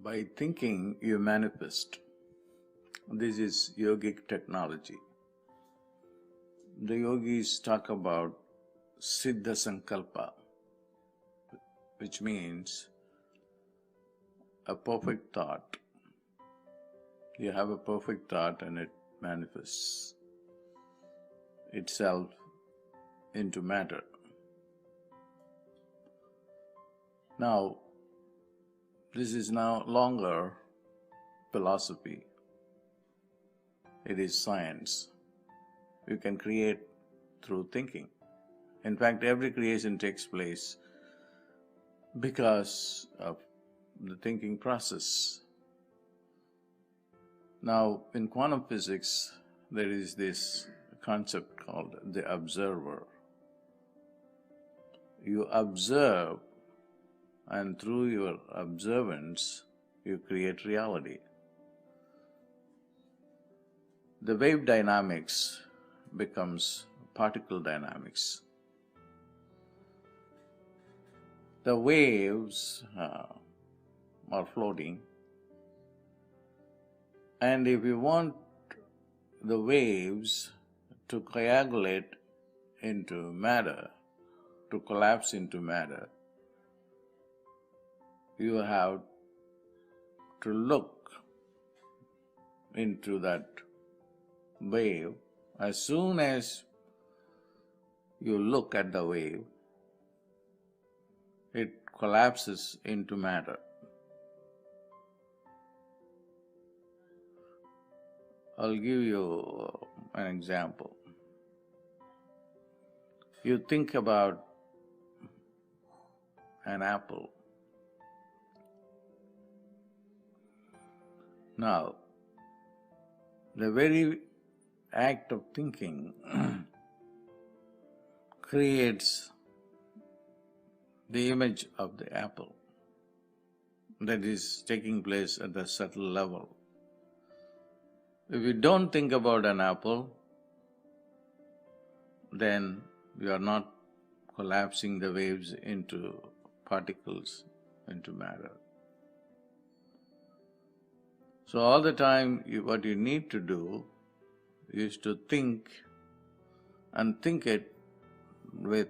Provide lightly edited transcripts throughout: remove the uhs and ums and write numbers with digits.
By thinking, you manifest. This is yogic technology. The yogis talk about Siddha Sankalpa, which means a perfect thought. You have a perfect thought and it manifests itself into matter. Now, this is no longer philosophy. It is science. You can create through thinking. In fact, every creation takes place because of the thinking process. Now, in quantum physics, there is this concept called the observer. You observe, and through your observance, you create reality. The wave dynamics becomes particle dynamics. The waves are floating, and if you want the waves to coagulate into matter, to collapse into matter, you have to look into that wave. As soon as you look at the wave, it collapses into matter. I'll give you an example. You think about an apple. Now, the very act of thinking creates the image of the apple that is taking place at the subtle level. If you don't think about an apple, then you are not collapsing the waves into particles, into matter. So all the time, what you need to do is to think, and think it with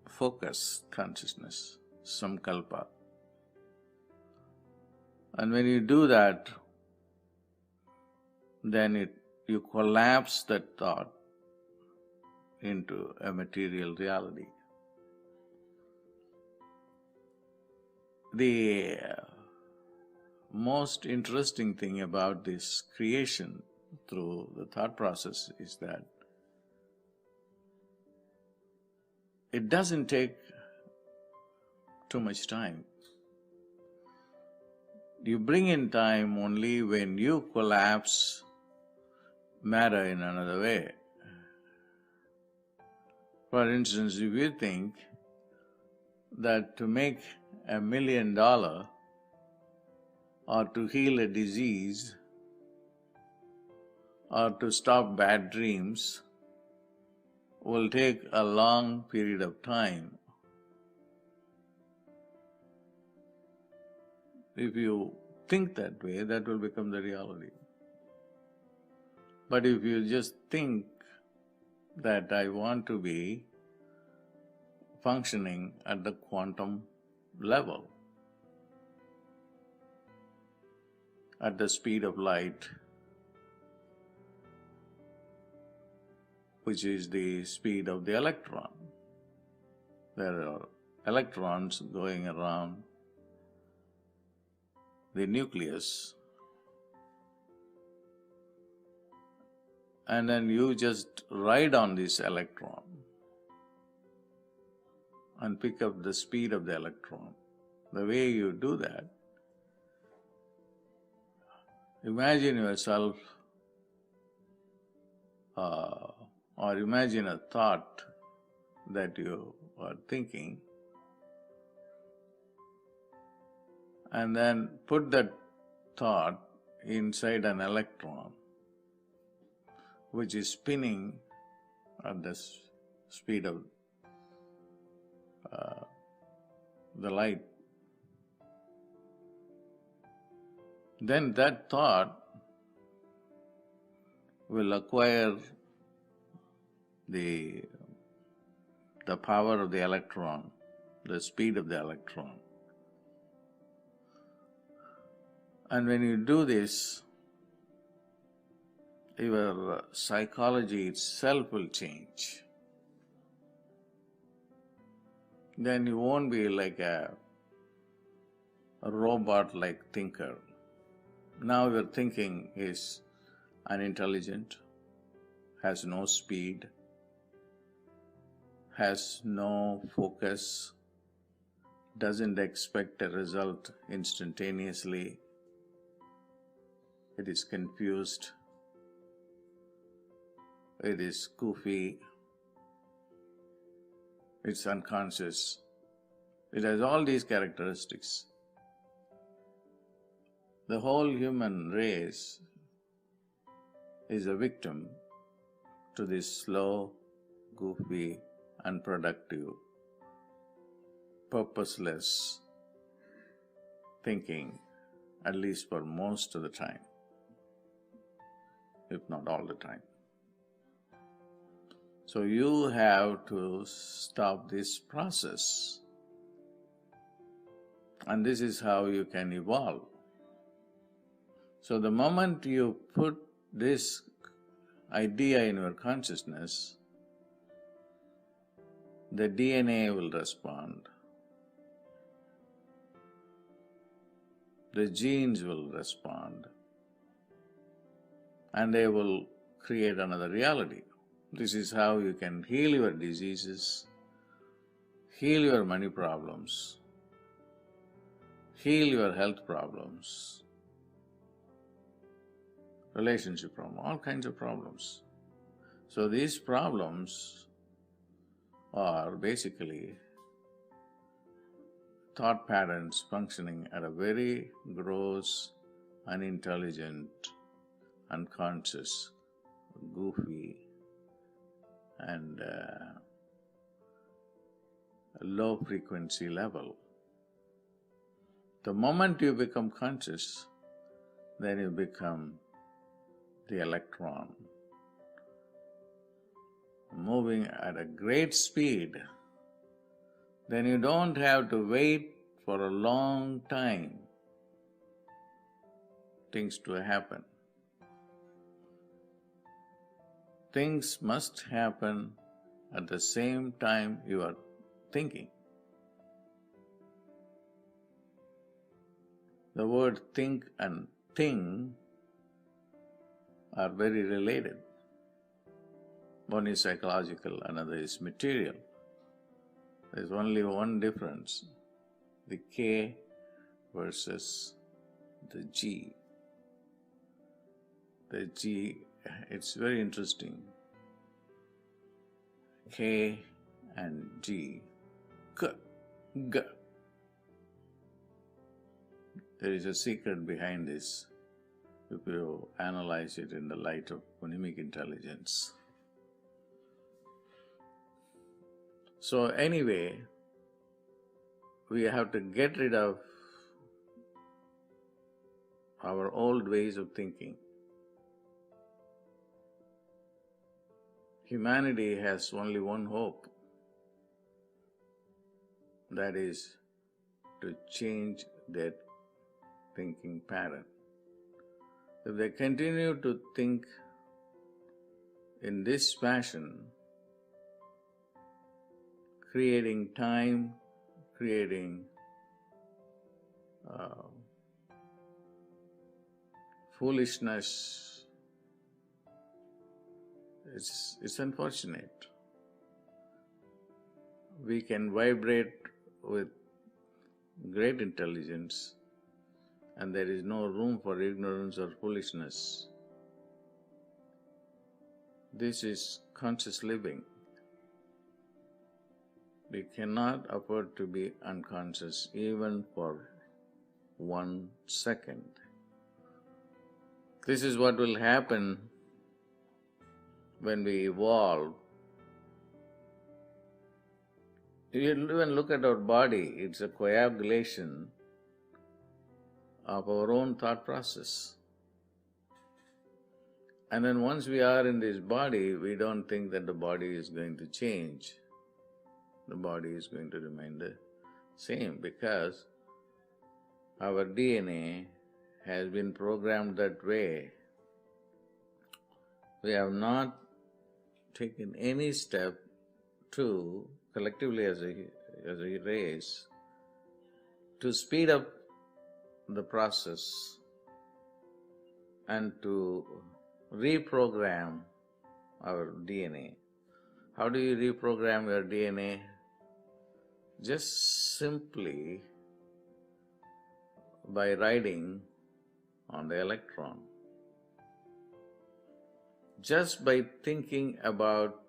focus, consciousness, samkalpa. And when you do that, then you collapse that thought into a material reality. The most interesting thing about this creation through the thought process is that it doesn't take too much time. You bring in time only when you collapse matter in another way. For instance, if you think that to make $1 million or to heal a disease or to stop bad dreams will take a long period of time. If you think that way, that will become the reality. But if you just think that I want to be functioning at the quantum level, at the speed of light, which is the speed of the electron. There are electrons going around the nucleus, and then you just ride on this electron and pick up the speed of the electron. The way you do that, imagine yourself or imagine a thought that you are thinking, and then put that thought inside an electron which is spinning at the speed of the light. then that thought will acquire the power of the electron, the speed of the electron. And when you do this, your psychology itself will change. Then you won't be like a robot-like thinker. Now your thinking is unintelligent, has no speed, has no focus, doesn't expect a result instantaneously. It is confused, it is goofy, it's unconscious. It has all these characteristics. The whole human race is a victim to this slow, goofy, unproductive, purposeless thinking, at least for most of the time, if not all the time. So you have to stop this process. And this is how you can evolve. So the moment you put this idea in your consciousness, the DNA will respond, the genes will respond, and they will create another reality. This is how you can heal your diseases, heal your money problems, heal your health problems, relationship problems, all kinds of problems. So these problems are basically thought patterns functioning at a very gross, unintelligent, unconscious, goofy, and low frequency level. The moment you become conscious, then you become the electron, moving at a great speed. Then you don't have to wait for a long time things to happen. Things must happen at the same time you are thinking. The word think and thing are very related. One is psychological, another is material. There is only one difference, the K versus the G. The G, it's very interesting. K and G, K, G. There is a secret behind this if you analyze it in the light of phonemic intelligence. So anyway, we have to get rid of our old ways of thinking. Humanity has only one hope, that is to change their thinking pattern. If they continue to think in this fashion, creating time, creating foolishness, it's unfortunate. We can vibrate with great intelligence, and there is no room for ignorance or foolishness. This is conscious living. We cannot afford to be unconscious even for 1 second. This is what will happen when we evolve. You even look at our body, it's a coagulation of our own thought process. And then once we are in this body, we don't think that the body is going to change. The body is going to remain the same because our DNA has been programmed that way. We have not taken any step to, collectively as a race, to speed up the process and to reprogram our DNA. How do you reprogram your DNA? Just simply by riding on the electron. Just by thinking about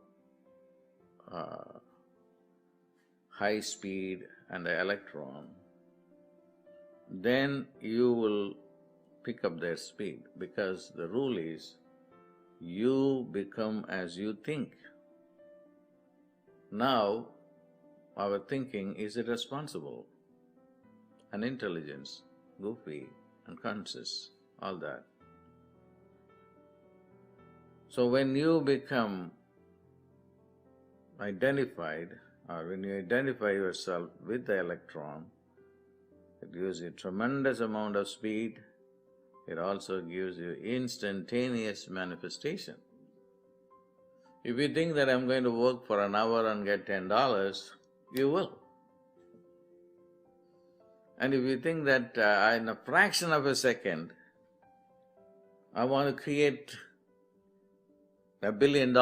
high speed and the electron, then you will pick up their speed, because the rule is you become as you think. Now, our thinking is irresponsible, unintelligence, goofy, unconscious, all that. So when you become identified, or when you identify yourself with the electron, it gives you tremendous amount of speed. It also gives you instantaneous manifestation. If you think that I'm going to work for an hour and get $10, you will. And if you think that in a fraction of a second, I want to create $1 billion,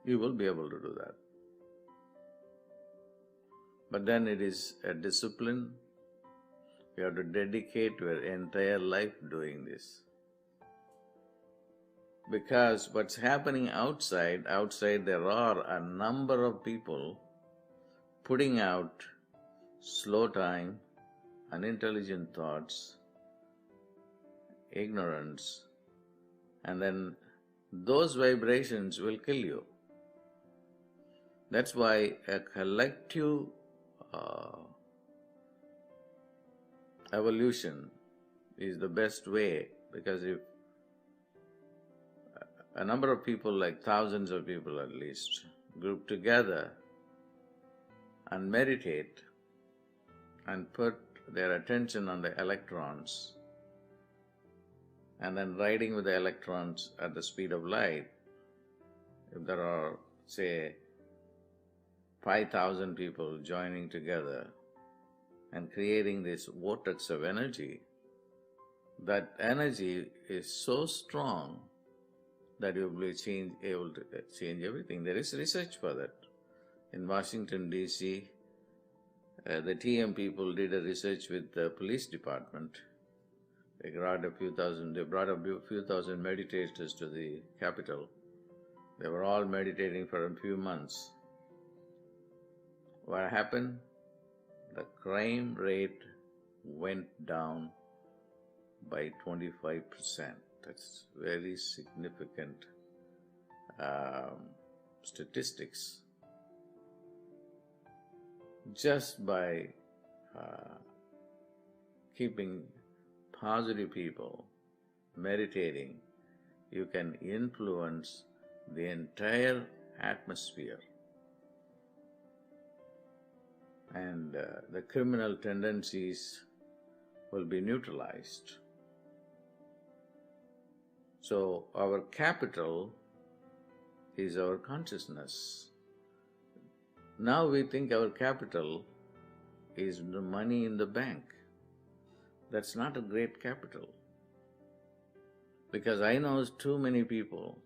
you will be able to do that. But then it is a discipline. You have to dedicate your entire life doing this. Because what's happening outside there are a number of people putting out slow time, unintelligent thoughts, ignorance, and then those vibrations will kill you. That's why a collective evolution is the best way, because if a number of people, like thousands of people at least, group together and meditate and put their attention on the electrons and then riding with the electrons at the speed of light, if there are, say, 5,000 people joining together and creating this vortex of energy, that energy is so strong that you will be able to change everything. There is research for that. In Washington, D.C., the TM people did a research with the police department. They brought a few thousand meditators to the Capitol. They were all meditating for a few months. What happened? The crime rate went down by 25%. That's very significant statistics. Just by keeping positive people meditating, you can influence the entire atmosphere. And the criminal tendencies will be neutralized. So our capital is our consciousness. Now we think our capital is the money in the bank. That's not a great capital. Because I know too many people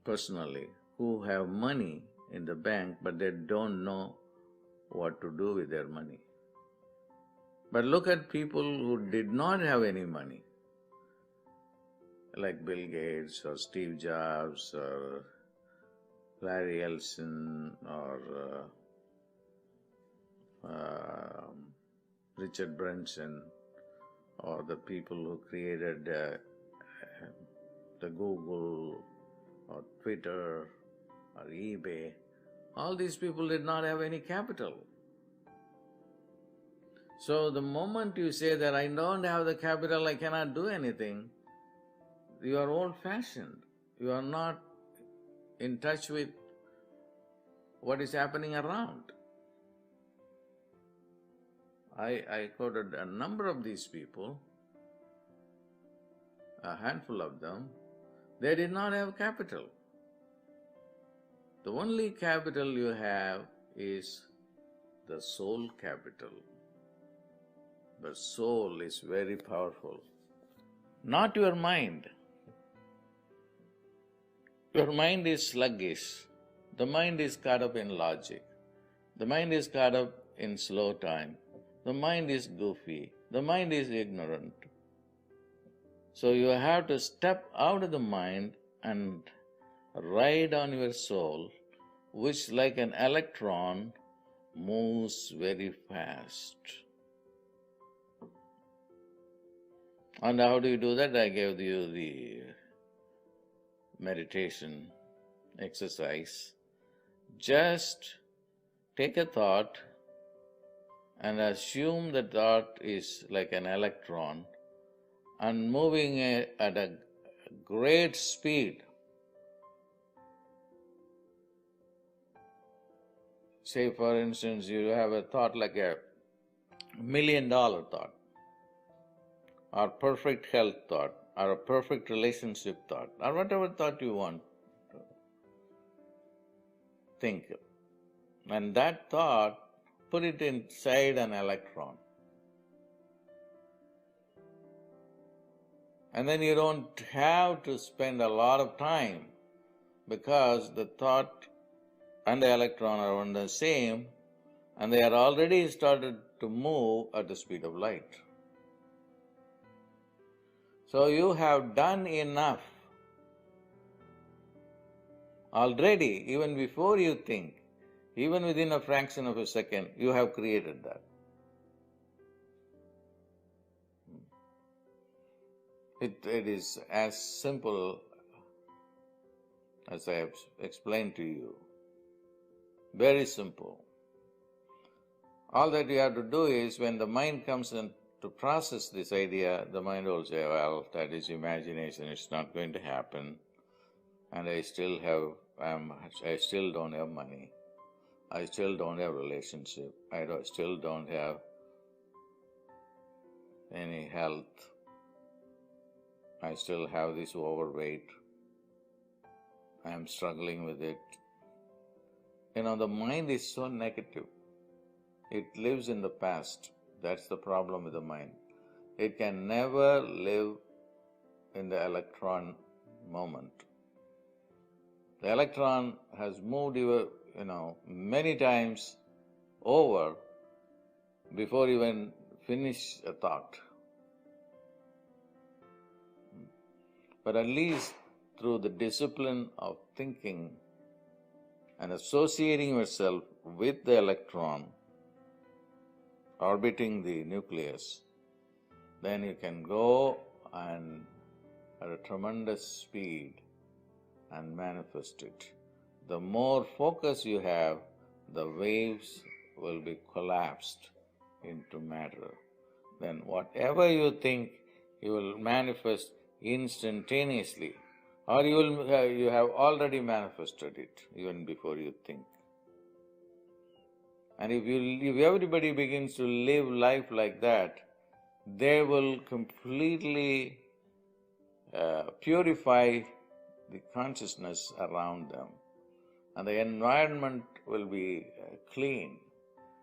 personally who have money in the bank, but they don't know what to do with their money. But look at people who did not have any money, like Bill Gates or Steve Jobs or Larry Ellison or Richard Branson, or the people who created the Google or Twitter or eBay. All these people did not have any capital. So the moment you say that I don't have the capital, I cannot do anything, you are old-fashioned. You are not in touch with what is happening around. I quoted a number of these people, a handful of them. They did not have capital. The only capital you have is the soul capital. The soul is very powerful. Not your mind. Your mind is sluggish. The mind is caught up in logic. The mind is caught up in slow time. The mind is goofy. The mind is ignorant. So you have to step out of the mind and ride on your soul, which like an electron moves very fast. And how do you do that? I gave you the meditation exercise. Just take a thought and assume the thought is like an electron and moving at a great speed. Say, for instance, you have a thought like a $1 million thought, or perfect health thought, or a perfect relationship thought, or whatever thought you want to think. And that thought, put it inside an electron. And then you don't have to spend a lot of time, because the thought and the electron are one the same, and they are already started to move at the speed of light. So you have done enough already, even before you think, even within a fraction of a second, you have created that. It is as simple as I have explained to you. Very simple. All that you have to do is, when the mind comes in to process this idea, the mind will say, well, that is imagination, it's not going to happen, and I still don't have money, I still don't have relationship, still don't have any health, I still have this overweight, I am struggling with it. The mind is so negative. It lives in the past. That's the problem with the mind. It can never live in the electron moment. The electron has moved many times over before even finish a thought. But at least through the discipline of thinking and associating yourself with the electron orbiting the nucleus, then you can go and at a tremendous speed and manifest it. The more focus you have, the waves will be collapsed into matter. Then whatever you think, you will manifest instantaneously, or you have already manifested it even before you think. And if everybody begins to live life like that, they will completely purify the consciousness around them, and the environment will be clean.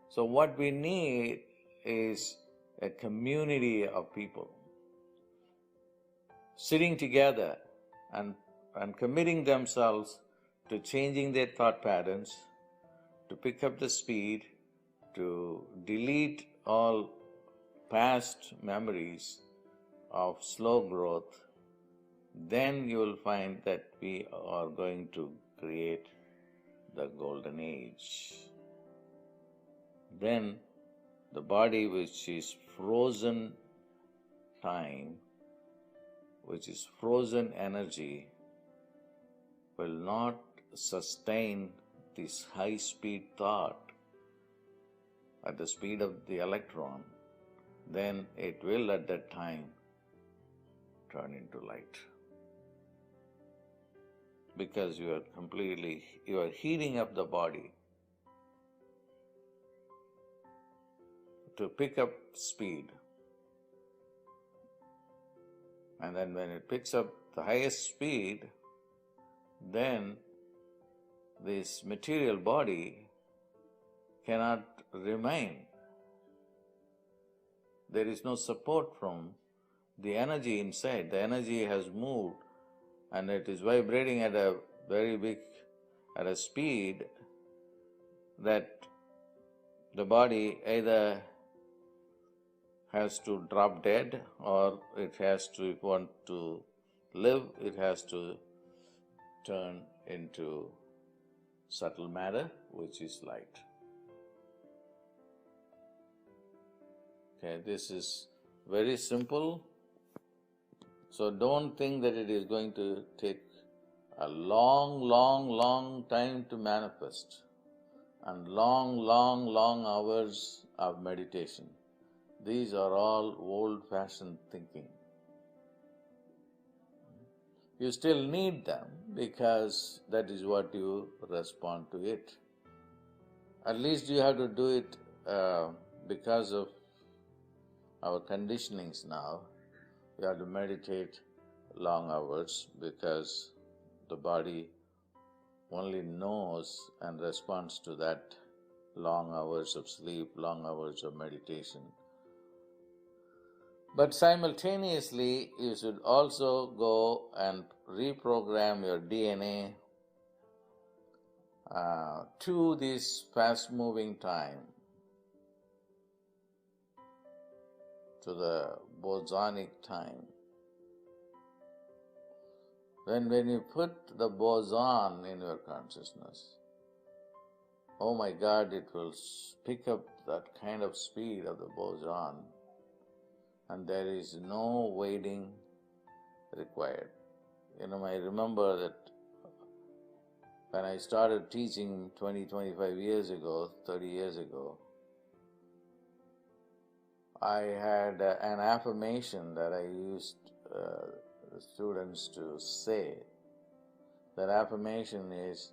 So what we need is a community of people sitting together and committing themselves to changing their thought patterns, to pick up the speed, to delete all past memories of slow growth. Then you will find that we are going to create the golden age. Then the body which is frozen time, which is frozen energy, will not sustain this high-speed thought at the speed of the electron. then it will at that time turn into light. Because you are heating up the body to pick up speed. And then when it picks up the highest speed, then this material body cannot remain. There is no support from the energy inside. The energy has moved and it is vibrating at a at a speed that the body either has to drop dead or it has to, if you want to live, it has to turn into subtle matter, which is light. Okay, this is very simple. So don't think that it is going to take a long time to manifest and long hours of meditation. These are all old-fashioned thinking. You still need them because that is what you respond to it. At least you have to do it because of our conditionings now. You have to meditate long hours because the body only knows and responds to that long hours of sleep, long hours of meditation. But simultaneously, you should also go and reprogram your DNA to this fast-moving time, to the bosonic time. When you put the boson in your consciousness, oh my God, it will pick up that kind of speed of the boson, and there is no waiting required. I remember that when I started teaching 20-25 years ago, 30 years ago, I had an affirmation that I used the students to say. That affirmation is,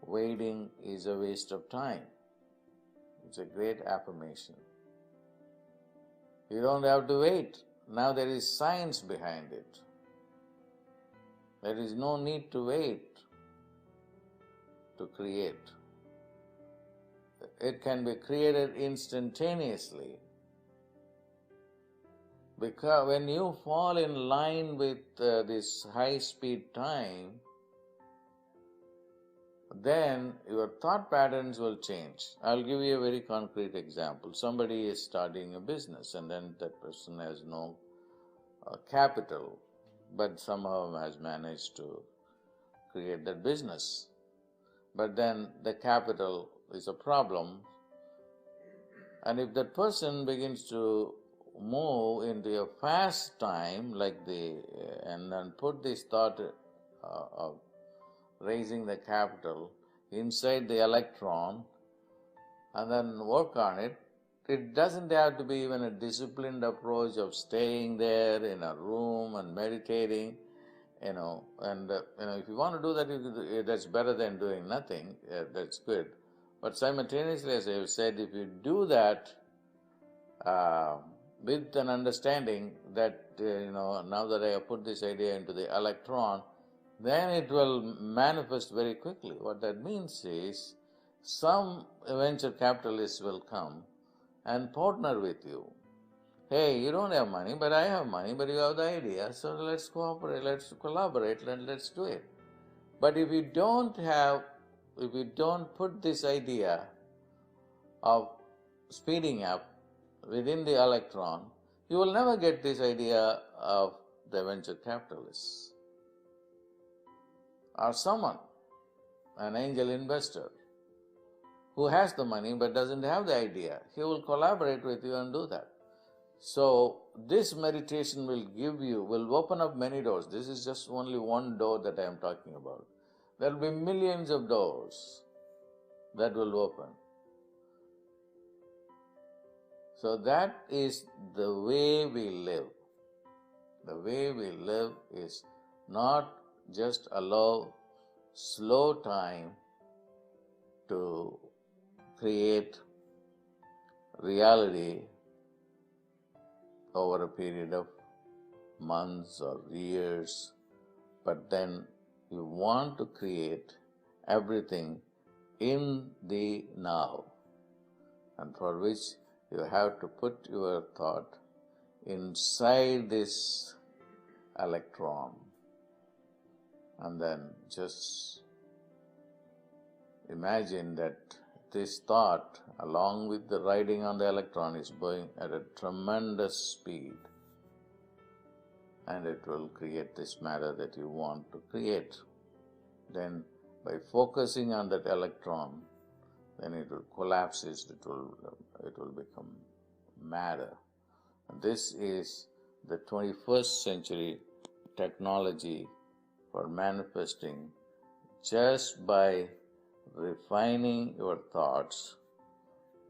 waiting is a waste of time. It's a great affirmation. You don't have to wait. Now there is science behind it. There is no need to wait to create. It can be created instantaneously. Because when you fall in line with this high-speed time, then your thought patterns will change. I'll give you a very concrete example. Somebody is starting a business and then that person has no capital, but somehow has managed to create that business. But then the capital is a problem, and if that person begins to move into a fast time and then put this thought of raising the capital inside the electron and then work on it, it doesn't have to be even a disciplined approach of staying there in a room and meditating, and if you want to do that, that's better than doing nothing, that's good. But simultaneously, as I have said, if you do that with an understanding that, now that I have put this idea into the electron, then it will manifest very quickly. What that means is, some venture capitalists will come and partner with you. Hey, you don't have money, but I have money, but you have the idea, so let's cooperate, let's collaborate, let's do it. But if you don't put this idea of speeding up within the electron, you will never get this idea of the venture capitalists. Or someone, an angel investor, who has the money but doesn't have the idea, he will collaborate with you and do that. So this meditation will open up many doors. This is just only one door that I am talking about. There will be millions of doors that will open. So that is the way we live. The way we live is not just allow slow time to create reality over a period of months or years, but then you want to create everything in the now, and for which you have to put your thought inside this electron, and then just imagine that this thought, along with the riding on the electron, is going at a tremendous speed, and it will create this matter that you want to create. Then by focusing on that electron, then it will collapse, it will become matter. And this is the 21st century technology for manifesting, just by refining your thoughts,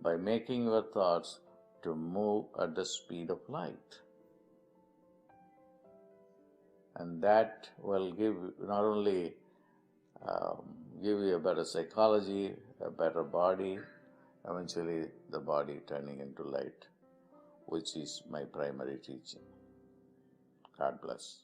by making your thoughts to move at the speed of light. And that will give not only give you a better psychology, a better body, eventually the body turning into light, which is my primary teaching. God bless.